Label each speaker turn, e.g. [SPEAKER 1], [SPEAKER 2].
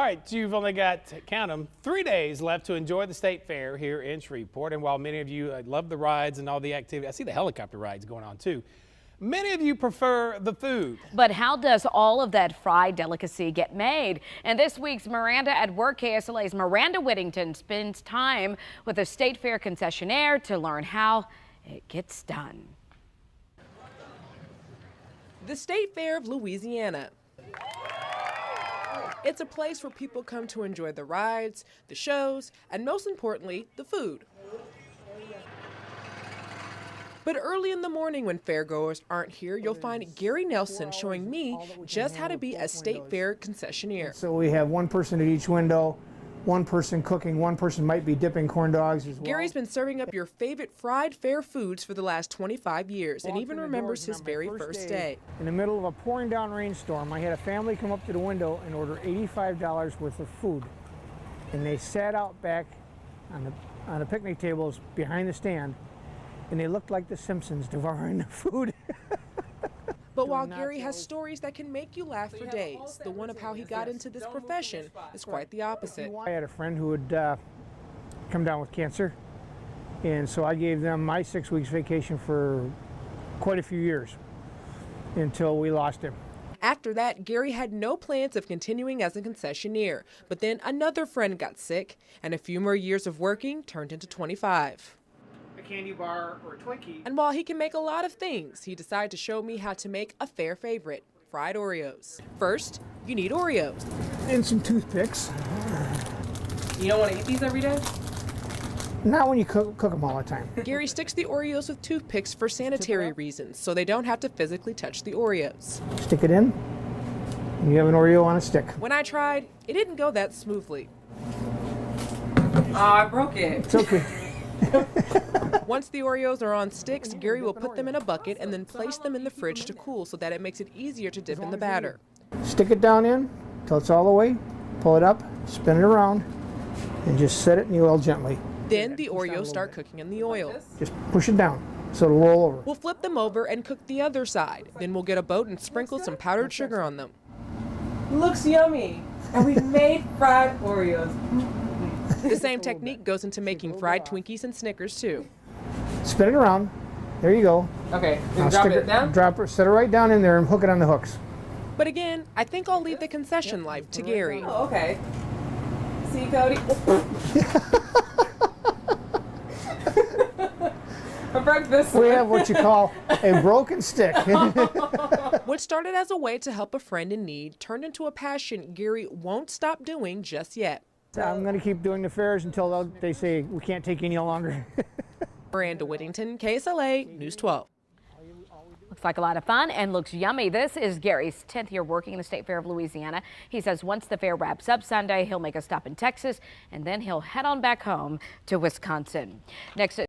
[SPEAKER 1] right, you've only got, count them, 3 days left to enjoy the state fair here in Shreveport. And while many of you love the rides and all the activity, I see the helicopter rides going on too. Many of you prefer the food.
[SPEAKER 2] But how does all of that fried delicacy get made? And this week's Miranda at Work, KSLA's Miranda Whittington spends time with a state fair concessionaire to learn how it gets done.
[SPEAKER 3] The State Fair of Louisiana. It's a place where people come to enjoy the rides, the shows, and most importantly, the food. But early in the morning when fairgoers aren't here, you'll find Gary Nelson showing me just how to be a state fair concessionaire.
[SPEAKER 4] So we have one person at each window, one person cooking, one person might be dipping corn dogs as well.
[SPEAKER 3] Gary's been serving up your favorite fried fair foods for the last 25 years and even remembers his very first day.
[SPEAKER 4] In the middle of a pouring down rainstorm, I had a family come up to the window and order $85 worth of food. And they sat out back on the picnic tables behind the stand, and they looked like the Simpsons devouring the food.
[SPEAKER 3] But while Gary has stories that can make you laugh for days, the one of how he got into this profession is quite the opposite.
[SPEAKER 4] I had a friend who had come down with cancer, and so I gave them my 6 weeks vacation for quite a few years until we lost him.
[SPEAKER 3] After that, Gary had no plans of continuing as a concessionaire, but then another friend got sick, and a few more years of working turned into 25.
[SPEAKER 4] A candy bar or a Twinkie.
[SPEAKER 3] And while he can make a lot of things, he decided to show me how to make a fair favorite, fried Oreos. First, you need Oreos.
[SPEAKER 4] And some toothpicks.
[SPEAKER 3] You don't want to eat these every day?
[SPEAKER 4] Not when you cook them all the time.
[SPEAKER 3] Gary sticks the Oreos with toothpicks for sanitary reasons, so they don't have to physically touch the Oreos.
[SPEAKER 4] Stick it in, and you have an Oreo on a stick.
[SPEAKER 3] When I tried, it didn't go that smoothly.
[SPEAKER 5] Oh, I broke it.
[SPEAKER 4] It's okay.
[SPEAKER 3] Once the Oreos are on sticks, Gary will put them in a bucket and then place them in the fridge to cool so that it makes it easier to dip in the batter.
[SPEAKER 4] Stick it down in till it's all the way, pull it up, spin it around, and just set it in the oil gently.
[SPEAKER 3] Then the Oreos start cooking in the oil.
[SPEAKER 4] Just push it down so it'll roll over.
[SPEAKER 3] We'll flip them over and cook the other side. Then we'll get a boat and sprinkle some powdered sugar on them.
[SPEAKER 5] Looks yummy. And we made fried Oreos.
[SPEAKER 3] The same technique goes into making fried Twinkies and Snickers too.
[SPEAKER 4] Spin it around. There you go.
[SPEAKER 5] Okay,
[SPEAKER 4] Now
[SPEAKER 5] drop
[SPEAKER 4] stick
[SPEAKER 5] it down?
[SPEAKER 4] Drop it, set it right down in there and hook it on the hooks.
[SPEAKER 3] But again, I think I'll leave the concession life to Gary.
[SPEAKER 5] Oh, okay. See, Cody? I broke this one.
[SPEAKER 4] We have what you call a broken stick.
[SPEAKER 3] What started as a way to help a friend in need turned into a passion Gary won't stop doing just yet.
[SPEAKER 4] I'm going to keep doing the fairs until they say we can't take any longer.
[SPEAKER 3] Miranda Whittington, KSLA News 12.
[SPEAKER 2] Looks like a lot of fun and looks yummy. This is Gary's 10th year working in the State Fair of Louisiana. He says once the fair wraps up Sunday, he'll make a stop in Texas and then he'll head on back home to Wisconsin. Next.